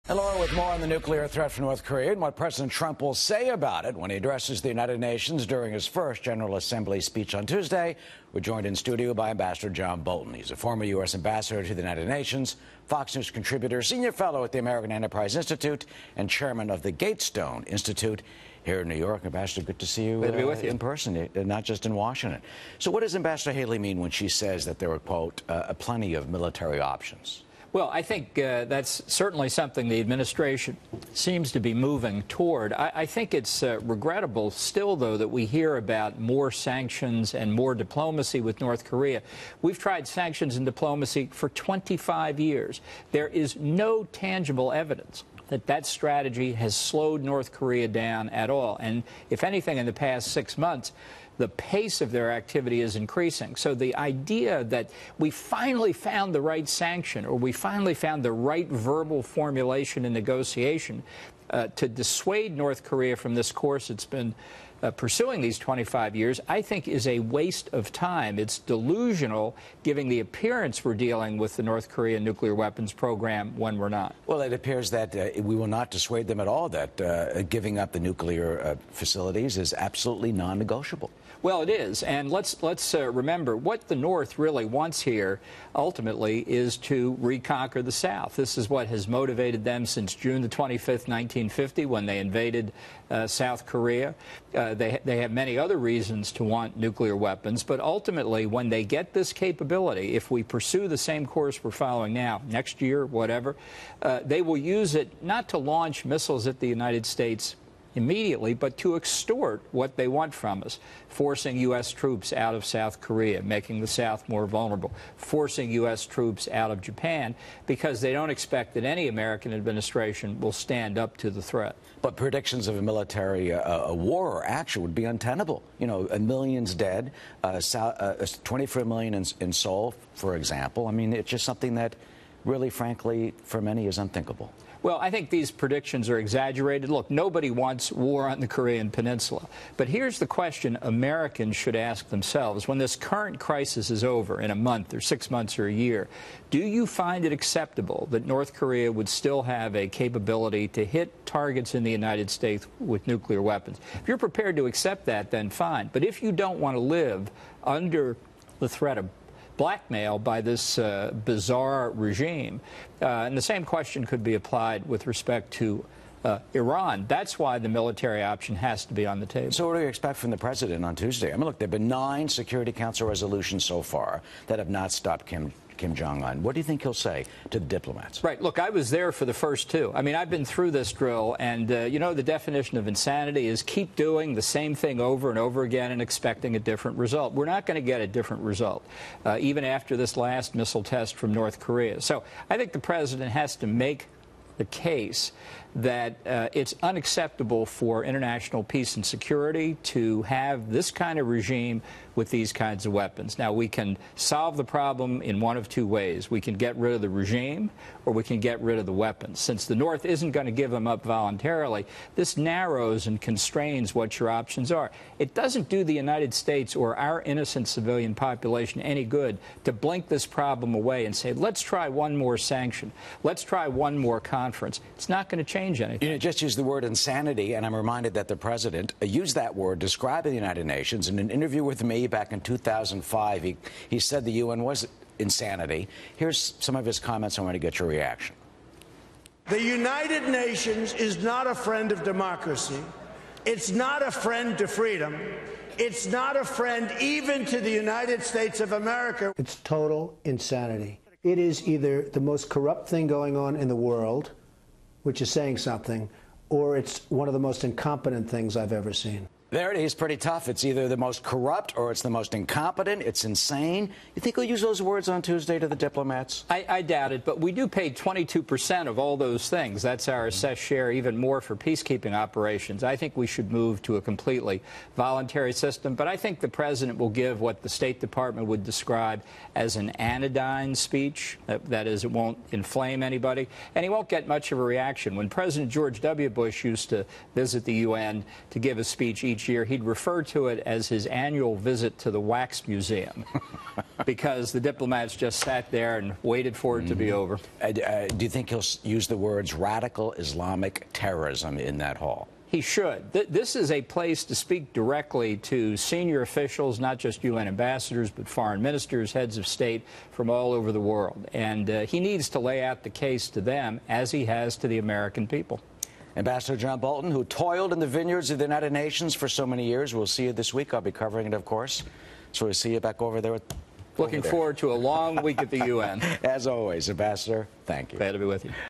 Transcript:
Hello, with more on the nuclear threat from North Korea and what President Trump will say about it when he addresses the United Nations during his first General Assembly speech on Tuesday. We're joined in studio by Ambassador John Bolton. He's a former U.S. ambassador to the United Nations, Fox News contributor, senior fellow at the American Enterprise Institute, and chairman of the Gatestone Institute here in New York. Ambassador, good to see you, in person, not just in Washington. So what does Ambassador Haley mean when she says that there are, quote, plenty of military options? Well, I think that's certainly something the administration seems to be moving toward. I think it's regrettable still, though, that we hear about more sanctions and more diplomacy with North Korea. We've tried sanctions and diplomacy for 25 years. There is no tangible evidence that that strategy has slowed North Korea down at all. And if anything, in the past 6 months, the pace of their activity is increasing. So the idea that we finally found the right sanction or we finally found the right verbal formulation and negotiation to dissuade North Korea from this course it's been pursuing these 25 years, I think is a waste of time. It's delusional, giving the appearance we're dealing with the North Korean nuclear weapons program when we're not. Well, it appears that we will not dissuade them at all, that giving up the nuclear facilities is absolutely non-negotiable. Well, it is, and let's remember what the North really wants here, ultimately, is to reconquer the South. This is what has motivated them since June the 25th, 1950, when they invaded South Korea. They have many other reasons to want nuclear weapons, but ultimately, when they get this capability, if we pursue the same course we're following now, next year, whatever, they will use it not to launch missiles at the United States immediately, but to extort what they want from us, forcing U.S. troops out of South Korea, making the South more vulnerable, forcing U.S. troops out of Japan, because they don't expect that any American administration will stand up to the threat. But predictions of a military war or action would be untenable. You know, millions dead, 24 million in Seoul, for example. I mean, it's just something that really, frankly, for many is unthinkable. Well, I think these predictions are exaggerated. Look, nobody wants war on the Korean Peninsula. But here's the question Americans should ask themselves. When this current crisis is over in a month or 6 months or a year, do you find it acceptable that North Korea would still have a capability to hit targets in the United States with nuclear weapons? If you're prepared to accept that, then fine. But if you don't want to live under the threat of blackmail by this bizarre regime. And the same question could be applied with respect to Iran. That's why the military option has to be on the table. So what do you expect from the president on Tuesday? I mean, look, there have been 9 Security Council resolutions so far that have not stopped Kim Jong-un. What do you think he'll say to the diplomats? Right. Look, I was there for the first 2. I mean, I've been through this drill, and, you know, the definition of insanity is keep doing the same thing over and over again and expecting a different result. We're not going to get a different result, even after this last missile test from North Korea. So I think the president has to make the case that it's unacceptable for international peace and security to have this kind of regime with these kinds of weapons. Now, we can solve the problem in one of 2 ways. We can get rid of the regime, or we can get rid of the weapons. Since the North isn't going to give them up voluntarily, this narrows and constrains what your options are. It doesn't do the United States or our innocent civilian population any good to blink this problem away and say, let's try one more sanction. Let's try one more conference. It's not going to change anything. You just used the word insanity, and I'm reminded that the president used that word describing the United Nations in an interview with me back in 2005. He said the UN was insanity. Here's some of his comments. I want to get your reaction. The United Nations is not a friend of democracy. It's not a friend to freedom. It's not a friend even to the United States of America. It's total insanity. It is either the most corrupt thing going on in the world, which is saying something, or it's one of the most incompetent things I've ever seen. There it is, pretty tough. It's either the most corrupt or it's the most incompetent. It's insane. You think he'll use those words on Tuesday to the diplomats? I doubt it, but we do pay 22% of all those things. That's our assessed share, even more for peacekeeping operations. I think we should move to a completely voluntary system, but I think the president will give what the State Department would describe as an anodyne speech. That is, it won't inflame anybody, and he won't get much of a reaction. When President George W. Bush used to visit the UN to give a speech each this year, he'd refer to it as his annual visit to the Wax Museum because the diplomats just sat there and waited for it to be over. Do you think he'll use the words radical Islamic terrorism in that hall? He should. This is a place to speak directly to senior officials, not just UN ambassadors, but foreign ministers, heads of state from all over the world. And he needs to lay out the case to them, as he has to the American people. Ambassador John Bolton, who toiled in the vineyards of the United Nations for so many years. We'll see you this week. I'll be covering it, of course. So we'll see you back over there. Looking forward to a long week at the UN. As always, Ambassador, thank you. Glad to be with you.